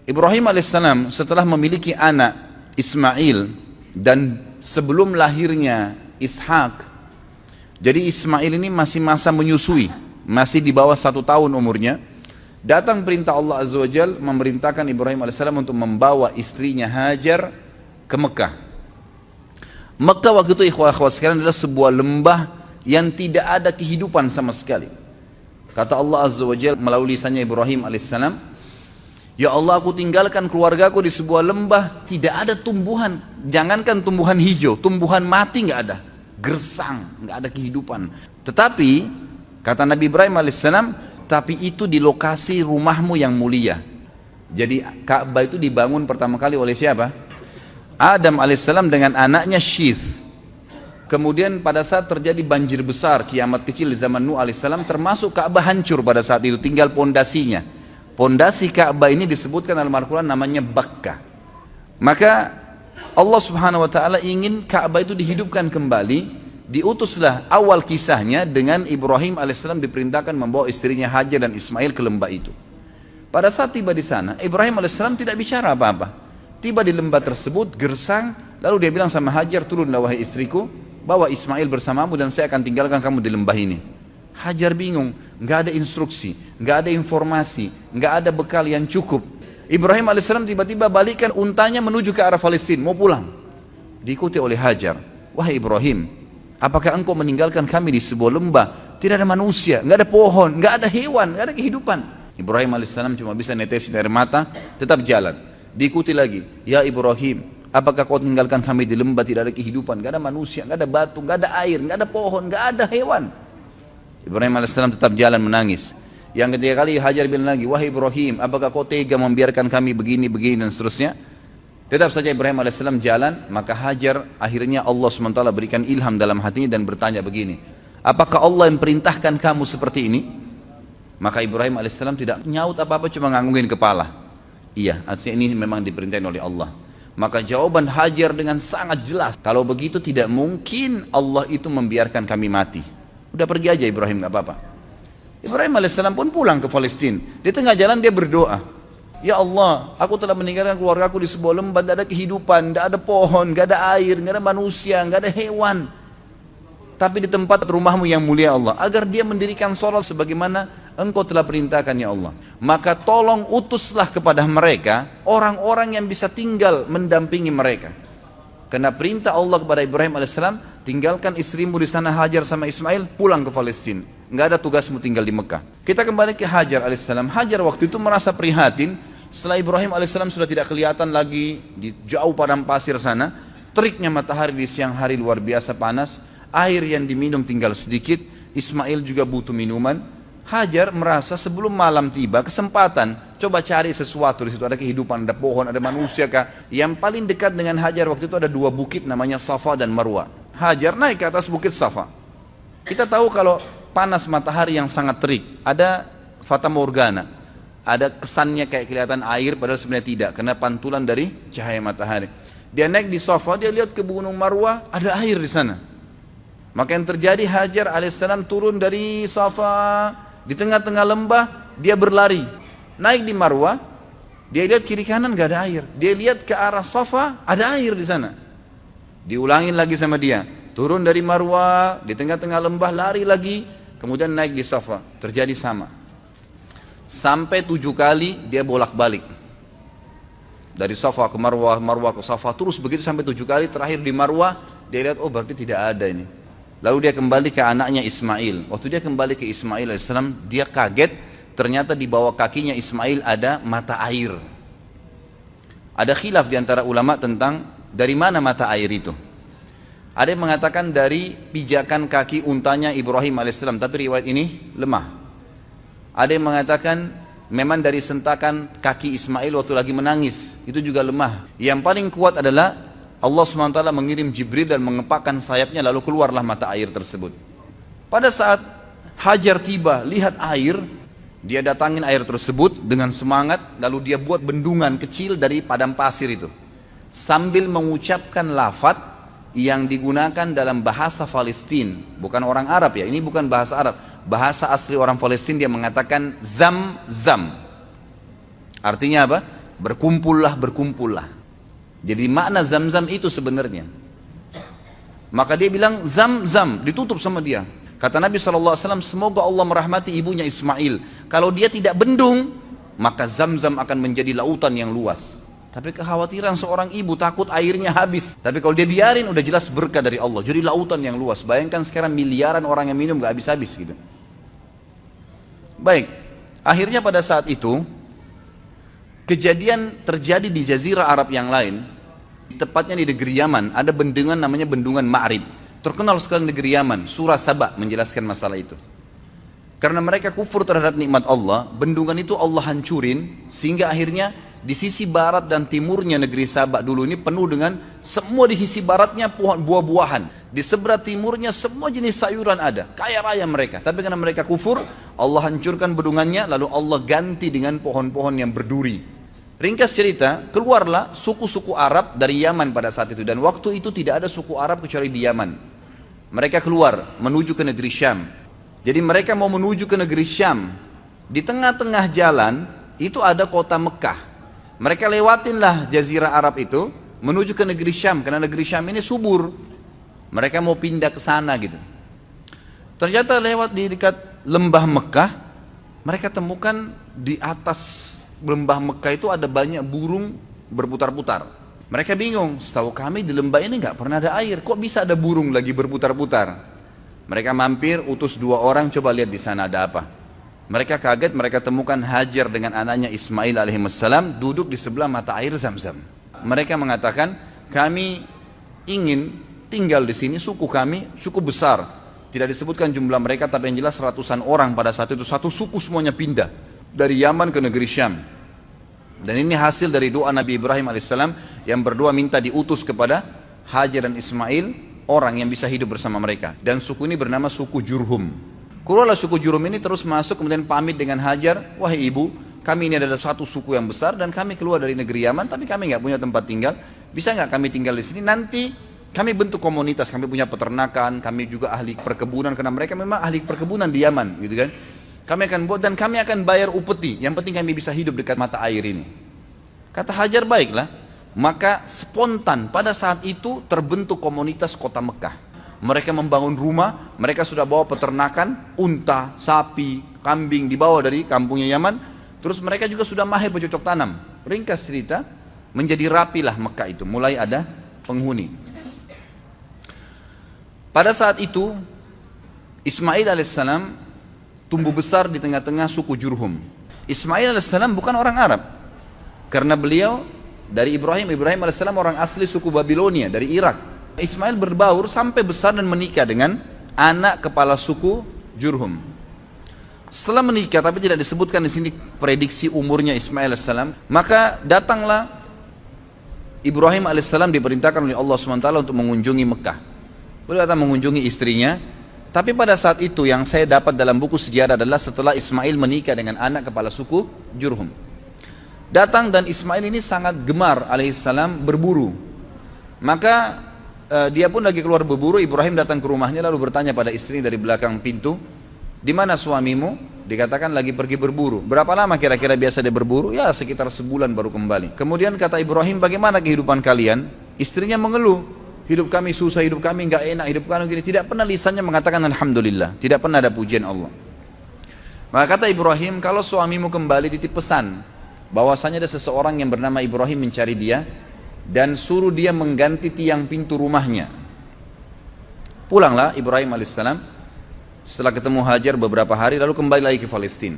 Ibrahim alaihissalam setelah memiliki anak Ismail dan sebelum lahirnya Ishak, jadi Ismail ini masih masa menyusui, masih di bawah 1 tahun umurnya. Datang perintah Allah Azza wa Jal memerintahkan Ibrahim alaihissalam untuk membawa istrinya Hajar ke Mekah. Mekah waktu itu ikhwah-ikhwah sekalian adalah sebuah lembah yang tidak ada kehidupan sama sekali. Kata Allah Azza wa Jal melalui lisannya Ibrahim alaihissalam, ya Allah, aku tinggalkan keluargaku di sebuah lembah, tidak ada tumbuhan, jangankan tumbuhan hijau, tumbuhan mati nggak ada, gersang, nggak ada kehidupan. Tetapi kata Nabi Ibrahim alaihissalam, tapi itu di lokasi rumahmu yang mulia. Jadi Ka'bah itu dibangun pertama kali oleh siapa? Adam alaihissalam dengan anaknya Syith. Kemudian pada saat terjadi banjir besar, kiamat kecil di zaman Nuh alaihissalam, termasuk Ka'bah hancur pada saat itu, tinggal pondasinya. Pondasi Ka'bah ini disebutkan dalam Al-Quran namanya Bakkah. Maka Allah subhanahu wa ta'ala ingin Ka'bah itu dihidupkan kembali. Diutuslah awal kisahnya dengan Ibrahim alaihissalam diperintahkan membawa istrinya Hajar dan Ismail ke lembah itu. Pada saat tiba di sana, Ibrahim alaihissalam tidak bicara apa-apa. Tiba di lembah tersebut, gersang, lalu dia bilang sama Hajar, turunlah wahai istriku, bawa Ismail bersamamu dan saya akan tinggalkan kamu di lembah ini. Hajar bingung, nggak ada instruksi, nggak ada informasi, nggak ada bekal yang cukup. Ibrahim alaihissalam tiba-tiba balikkan untanya menuju ke arah Palestina, mau pulang. Diikuti oleh Hajar, wahai Ibrahim, apakah engkau meninggalkan kami di sebuah lembah, tidak ada manusia, nggak ada pohon, nggak ada hewan, nggak ada kehidupan. Ibrahim alaihissalam cuma bisa netesin air mata, tetap jalan. Diikuti lagi, ya Ibrahim, apakah kau tinggalkan kami di lembah, tidak ada kehidupan, nggak ada manusia, nggak ada batu, nggak ada air, nggak ada pohon, nggak ada hewan. Ibrahim alaihissalam tetap jalan menangis. Yang ketiga kali Hajar bilang lagi, wahai Ibrahim, apakah kau tega membiarkan kami begini dan seterusnya. Tetap saja Ibrahim alaihissalam jalan. Maka Hajar akhirnya Allah SWT berikan ilham dalam hatinya dan bertanya begini, apakah Allah yang perintahkan kamu seperti ini? Maka Ibrahim alaihissalam tidak nyaut apa-apa, cuma nganggungin kepala. Iya, artinya ini memang diperintahkan oleh Allah. Maka jawaban Hajar dengan sangat jelas, kalau begitu tidak mungkin Allah itu membiarkan kami mati. Udah pergi aja Ibrahim, gak apa-apa. Ibrahim alaihissalam pun pulang ke Palestina. Di tengah jalan dia berdoa, ya Allah, aku telah meninggalkan keluargaku di sebuah lembah, tidak ada kehidupan, tidak ada pohon, tidak ada air, tidak ada manusia, tidak ada hewan. Tapi di tempat rumahmu yang mulia Allah, agar dia mendirikan sholat sebagaimana engkau telah perintahkan ya Allah. Maka tolong utuslah kepada mereka orang-orang yang bisa tinggal mendampingi mereka. Karena perintah Allah kepada Ibrahim alaihissalam, tinggalkan istrimu di sana Hajar sama Ismail, pulang ke Palestina. Nggak ada tugasmu tinggal di Mekah. Kita kembali ke Hajar alaihissalam. Hajar waktu itu merasa prihatin setelah Ibrahim alaihissalam sudah tidak kelihatan lagi di jauh padang pasir sana. Teriknya matahari di siang hari luar biasa panas. Air yang diminum tinggal sedikit. Ismail juga butuh minuman. Hajar merasa sebelum malam tiba kesempatan coba cari sesuatu di situ, ada kehidupan, ada pohon, ada manusia kah? Yang paling dekat dengan Hajar waktu itu ada 2 bukit namanya Safa dan Marwa. Hajar naik ke atas bukit Safa. Kita tahu kalau panas matahari yang sangat terik, ada fata morgana, ada kesannya kayak kelihatan air padahal sebenarnya tidak, karena pantulan dari cahaya matahari. Dia naik di Safa, dia lihat ke gunung Marwa, ada air di sana. Maka yang terjadi, Hajar alaihissalam turun dari Safa, di tengah-tengah lembah dia berlari, naik di Marwa, dia lihat kiri kanan gak ada air, dia lihat ke arah Safa, ada air di sana. Diulangin lagi sama dia, turun dari Marwa, di tengah-tengah lembah lari lagi, kemudian naik di Safa, terjadi sama. Sampai 7 kali dia bolak-balik, dari Safa ke Marwa, Marwa ke Safa, terus begitu sampai 7 kali. Terakhir di Marwa dia lihat, oh berarti tidak ada ini. Lalu dia kembali ke anaknya Ismail. Waktu dia kembali ke Ismail alaihissalam, dia kaget, ternyata di bawah kakinya Ismail ada mata air. Ada khilaf di antara ulama tentang dari mana mata air itu. Ada yang mengatakan dari pijakan kaki untanya Ibrahim alaihissalam, tapi riwayat ini lemah. Ada yang mengatakan memang dari sentakan kaki Ismail waktu lagi menangis, itu juga lemah. Yang paling kuat adalah Allah SWT mengirim Jibril dan mengepakkan sayapnya, lalu keluarlah mata air tersebut. Pada saat Hajar tiba, lihat air, dia datangin air tersebut dengan semangat, lalu dia buat bendungan kecil dari padang pasir itu, sambil mengucapkan lafaz yang digunakan dalam bahasa Palestina, bukan orang Arab ya, ini bukan bahasa Arab, bahasa asli orang Palestina. Dia mengatakan zam-zam. Artinya apa? berkumpullah, berkumpullah. Jadi makna Zam-Zam itu sebenarnya. Maka dia bilang Zam-Zam, ditutup sama dia. Kata Nabi SAW, semoga Allah merahmati ibunya Ismail. Kalau dia tidak bendung, maka Zam-Zam akan menjadi lautan yang luas. Tapi kekhawatiran seorang ibu takut airnya habis. Tapi kalau dia biarin, udah jelas berkah dari Allah. Jadi lautan yang luas. Bayangkan sekarang miliaran orang yang minum gak habis-habis gitu. Baik, akhirnya pada saat itu kejadian terjadi di jazirah Arab yang lain. Tepatnya di negeri Yaman, ada bendungan namanya Bendungan Ma'rib. Terkenal sekali negeri Yaman. Surah Saba menjelaskan masalah itu. Karena mereka kufur terhadap nikmat Allah, bendungan itu Allah hancurin, sehingga akhirnya di sisi barat dan timurnya negeri Sabak dulu ini penuh dengan, semua di sisi baratnya pohon buah-buahan, di sebelah timurnya semua jenis sayuran ada, kaya raya mereka. Tapi karena mereka kufur, Allah hancurkan bendungannya, lalu Allah ganti dengan pohon-pohon yang berduri. Ringkas cerita, keluarlah suku-suku Arab dari Yaman pada saat itu, dan waktu itu tidak ada suku Arab kecuali di Yaman. Mereka keluar menuju ke negeri Syam. Jadi mereka mau menuju ke negeri Syam. Di tengah-tengah jalan itu ada kota Mekah. Mereka lewatinlah jazirah Arab itu menuju ke negeri Syam, karena negeri Syam ini subur. Mereka mau pindah ke sana gitu. Ternyata lewat di dekat lembah Mekah, mereka temukan di atas lembah Mekah itu ada banyak burung berputar-putar. Mereka bingung, setahu kami di lembah ini nggak pernah ada air, kok bisa ada burung lagi berputar-putar? Mereka mampir, utus 2 orang, coba lihat di sana ada apa. Mereka kaget, mereka temukan Hajar dengan anaknya Ismail alaihissalam duduk di sebelah mata air Zam-Zam. Mereka mengatakan, kami ingin tinggal di sini, suku kami cukup besar. Tidak disebutkan jumlah mereka, tapi yang jelas ratusan orang pada saat itu, satu suku semuanya pindah dari Yaman ke negeri Syam. Dan ini hasil dari doa Nabi Ibrahim alaihissalam yang berdoa minta diutus kepada Hajar dan Ismail orang yang bisa hidup bersama mereka. Dan suku ini bernama suku Jurhum. Keluarlah suku Jurhum ini terus masuk, kemudian pamit dengan Hajar, wahai ibu, kami ini adalah suatu suku yang besar dan kami keluar dari negeri Yaman, tapi kami nggak punya tempat tinggal. Bisa nggak kami tinggal di sini? Nanti kami bentuk komunitas, kami punya peternakan, kami juga ahli perkebunan, karena mereka memang ahli perkebunan di Yaman, gitu kan? Kami akan buat dan kami akan bayar upeti. Yang penting kami bisa hidup dekat mata air ini. Kata Hajar, baiklah. Maka spontan pada saat itu terbentuk komunitas kota Mekah. Mereka membangun rumah, mereka sudah bawa peternakan, unta, sapi, kambing dibawa dari kampungnya Yaman. Terus mereka juga sudah mahir bercocok tanam. Ringkas cerita, menjadi rapilah Mekah itu, mulai ada penghuni. Pada saat itu Ismail alaihissalam tumbuh besar di tengah-tengah suku Jurhum. Ismail alaihissalam bukan orang Arab, karena beliau dari Ibrahim alaihissalam orang asli suku Babilonia dari Irak. Ismail berbaur sampai besar dan menikah dengan anak kepala suku Jurhum. Setelah menikah, tapi tidak disebutkan di sini prediksi umurnya Ismail alaihissalam, maka datanglah Ibrahim alaihissalam diperintahkan oleh Allah SWT untuk mengunjungi Mekah. Beliau datang mengunjungi istrinya. Tapi pada saat itu yang saya dapat dalam buku sejarah adalah setelah Ismail menikah dengan anak kepala suku Jurhum. Datang dan Ismail ini sangat gemar alaihissalam berburu. Maka dia pun lagi keluar berburu. Ibrahim datang ke rumahnya lalu bertanya pada istrinya dari belakang pintu, di mana suamimu? Dikatakan lagi pergi berburu. Berapa lama kira-kira biasa dia berburu? Ya sekitar sebulan baru kembali. Kemudian kata Ibrahim, bagaimana kehidupan kalian? Istrinya mengeluh, hidup kami susah, hidup kami nggak enak, hidup kami gini. Tidak pernah lisannya mengatakan alhamdulillah. Tidak pernah ada pujian Allah. Maka kata Ibrahim, kalau suamimu kembali titip pesan bahwasanya ada seseorang yang bernama Ibrahim mencari dia dan suruh dia mengganti tiang pintu rumahnya. Pulanglah Ibrahim alaihissalam setelah ketemu Hajar beberapa hari, lalu kembali lagi ke Palestina.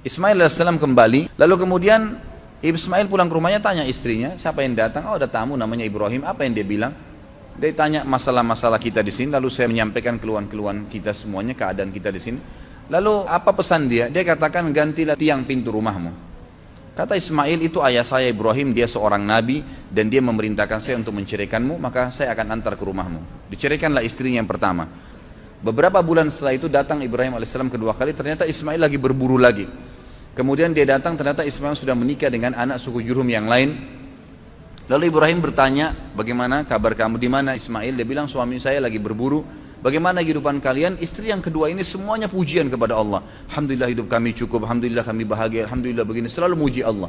Ismail alaihissalam kembali, lalu kemudian Ismail pulang ke rumahnya, tanya istrinya, siapa yang datang? Oh, ada tamu namanya Ibrahim. Apa yang dia bilang? Dia tanya masalah-masalah kita di sini, lalu saya menyampaikan keluhan-keluhan kita semuanya, keadaan kita di sini. Lalu apa pesan dia? Dia katakan, gantilah tiang pintu rumahmu. Kata Ismail, itu ayah saya Ibrahim, dia seorang nabi dan dia memerintahkan saya untuk menceraikanmu, maka saya akan antar ke rumahmu. Diceraikanlah istrinya yang pertama. Beberapa bulan setelah itu datang Ibrahim alaihissalam kedua kali, ternyata Ismail lagi berburu lagi. Kemudian dia datang, ternyata Ismail sudah menikah dengan anak suku Jurhum yang lain. Lalu Ibrahim bertanya, bagaimana kabar kamu, di mana Ismail? Dia bilang, suami saya lagi berburu. Bagaimana kehidupan kalian? Istri yang kedua ini semuanya pujian kepada Allah. Alhamdulillah hidup kami cukup, alhamdulillah kami bahagia, alhamdulillah begini, selalu muji Allah.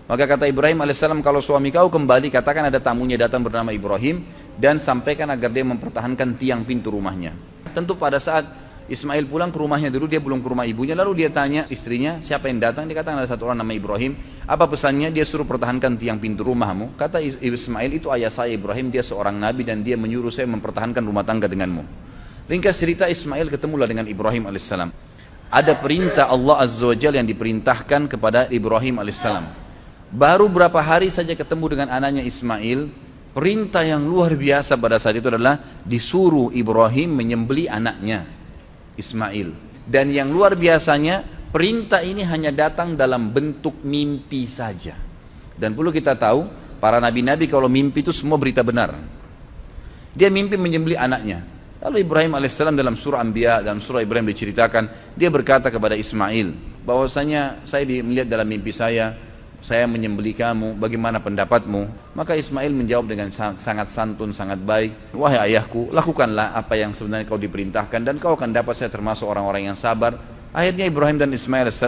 Maka kata Ibrahim alaihissalam, kalau suami kau kembali, katakan ada tamunya datang bernama Ibrahim, dan sampaikan agar dia mempertahankan tiang pintu rumahnya. Tentu pada saat Ismail pulang ke rumahnya dulu, dia belum ke rumah ibunya, lalu dia tanya istrinya, siapa yang datang? Dia katakan ada satu orang nama Ibrahim. Apa pesannya? Dia suruh pertahankan tiang pintu rumahmu. Kata Ismail, itu ayah saya Ibrahim, dia seorang nabi dan dia menyuruh saya mempertahankan rumah tangga denganmu. Ringkas cerita, Ismail ketemulah dengan Ibrahim alaihissalam. Ada perintah Allah Azza wa Jalla yang diperintahkan kepada Ibrahim alaihissalam. Baru berapa hari saja ketemu dengan anaknya Ismail, perintah yang luar biasa pada saat itu adalah disuruh Ibrahim menyembelih anaknya Ismail. Dan yang luar biasanya, perintah ini hanya datang dalam bentuk mimpi saja. Dan perlu kita tahu, para nabi-nabi kalau mimpi itu semua berita benar. Dia mimpi menyembelih anaknya. Lalu Ibrahim alaihissalam dalam surah Anbiya, dalam surah Ibrahim diceritakan, dia berkata kepada Ismail, bahwasanya saya melihat dalam mimpi saya menyembelih kamu, bagaimana pendapatmu? Maka Ismail menjawab dengan sangat santun, sangat baik. Wahai ayahku, lakukanlah apa yang sebenarnya kau diperintahkan dan kau akan dapat saya termasuk orang-orang yang sabar. Akhirnya Ibrahim dan Ismail AS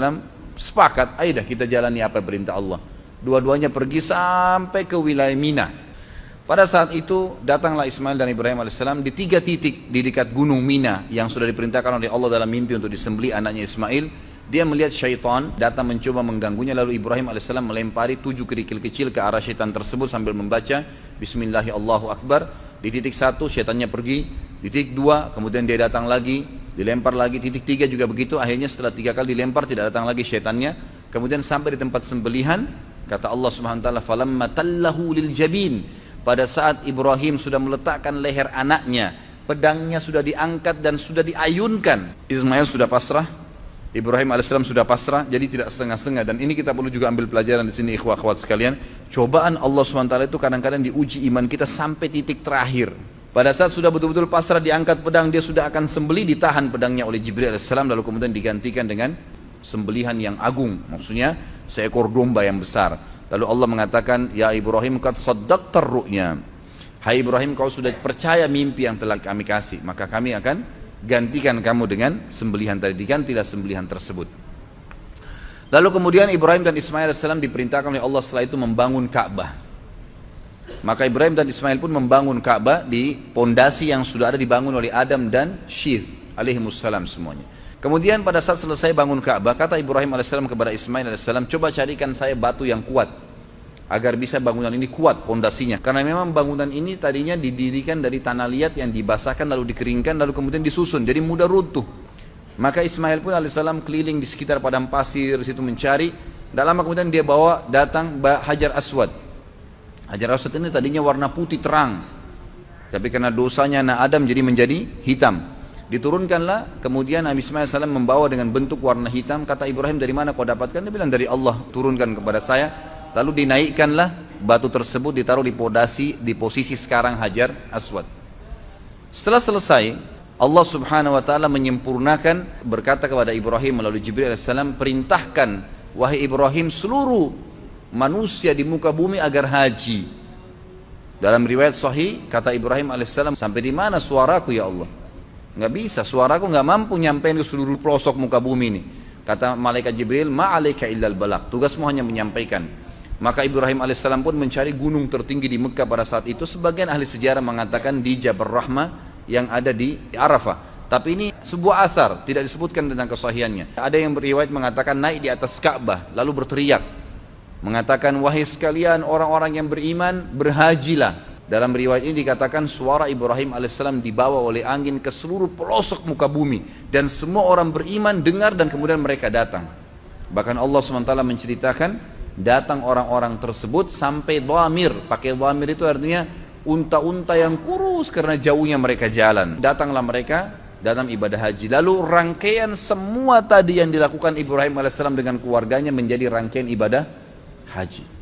sepakat, ayo dah kita jalani apa perintah Allah. Dua-duanya pergi sampai ke wilayah Mina. Pada saat itu datanglah Ismail dan Ibrahim AS di 3 titik di dekat gunung Mina yang sudah diperintahkan oleh Allah dalam mimpi untuk disembelih anaknya Ismail. Dia melihat syaitan datang mencoba mengganggunya, lalu Ibrahim AS melempari 7 kerikil kecil ke arah syaitan tersebut sambil membaca Bismillahirrahmanirrahim Allahu Akbar. Di titik 1 syaitannya pergi, di titik 2 kemudian dia datang lagi, dilempar lagi, titik 3 juga begitu. Akhirnya setelah 3 kali dilempar tidak datang lagi syaitannya. Kemudian sampai di tempat sembelihan, kata Allah Subhanahu wa taala, falamma tallahu lil jabin. Pada saat Ibrahim sudah meletakkan leher anaknya, pedangnya sudah diangkat dan sudah diayunkan, Ismail sudah pasrah, Ibrahim alaihissalam sudah pasrah, jadi tidak setengah-setengah. Dan ini kita perlu juga ambil pelajaran di sini, ikhwah akhwat sekalian. Cobaan Allah SWT itu kadang-kadang diuji iman kita sampai titik terakhir. Pada saat sudah betul-betul pasrah, diangkat pedang, dia sudah akan sembelih, ditahan pedangnya oleh Jibril alaihissalam, lalu kemudian digantikan dengan sembelihan yang agung, maksudnya seekor domba yang besar. Lalu Allah mengatakan, ya Ibrahim qad saddaqta ru'ya. Hai Ibrahim, kau sudah percaya mimpi yang telah kami kasih, maka kami akan gantikan kamu dengan sembelihan tadi. Digantilah sembelihan tersebut. Lalu kemudian Ibrahim dan Ismail AS diperintahkan oleh Allah setelah itu membangun Ka'bah. Maka Ibrahim dan Ismail pun membangun Ka'bah di pondasi yang sudah ada dibangun oleh Adam dan Syith alaihimussalam semuanya. Kemudian pada saat selesai bangun Ka'bah, kata Ibrahim AS kepada Ismail AS, coba carikan saya batu yang kuat agar bisa bangunan ini kuat pondasinya, karena memang bangunan ini tadinya didirikan dari tanah liat yang dibasahkan lalu dikeringkan lalu kemudian disusun, jadi mudah runtuh. Maka Ismail pun alaihissalam keliling di sekitar padang pasir situ mencari. Tak lama kemudian dia bawa datang Hajar Aswad. Hajar Aswad ini tadinya warna putih terang, tapi karena dosanya anak Adam jadi menjadi hitam. Diturunkanlah, kemudian Nabi Ismail AS membawa dengan bentuk warna hitam. Kata Ibrahim, dari mana kau dapatkan? Dia bilang, dari Allah turunkan kepada saya. Lalu dinaikkanlah batu tersebut, ditaruh di posisi sekarang Hajar Aswad. Setelah selesai, Allah Subhanahu wa taala menyempurnakan, berkata kepada Ibrahim melalui Jibril alaihissalam, perintahkan wahai Ibrahim seluruh manusia di muka bumi agar haji. Dalam riwayat sahih kata Ibrahim alaihissalam, sampai di mana suaraku ya Allah? Nggak bisa, suaraku nggak mampu nyampein ke seluruh pelosok muka bumi ini. Kata malaikat Jibril, ma'alaika illal balagh, tugasmu hanya menyampaikan. Maka Ibrahim alaihissalam pun mencari gunung tertinggi di Mekah pada saat itu. Sebagian ahli sejarah mengatakan di Jabal Rahmah yang ada di Arafah. Tapi ini sebuah athar, tidak disebutkan tentang kesahihannya. Ada yang beriwayat mengatakan naik di atas Ka'bah lalu berteriak, mengatakan, wahai sekalian orang-orang yang beriman, berhajilah. Dalam riwayat ini dikatakan suara Ibrahim alaihissalam dibawa oleh angin ke seluruh pelosok muka bumi, dan semua orang beriman dengar dan kemudian mereka datang. Bahkan Allah SWT menceritakan datang orang-orang tersebut sampai dhamir. Pakai dhamir itu artinya unta-unta yang kurus karena jauhnya mereka jalan. Datanglah mereka dalam ibadah haji. Lalu rangkaian semua tadi yang dilakukan Ibrahim AS dengan keluarganya menjadi rangkaian ibadah haji.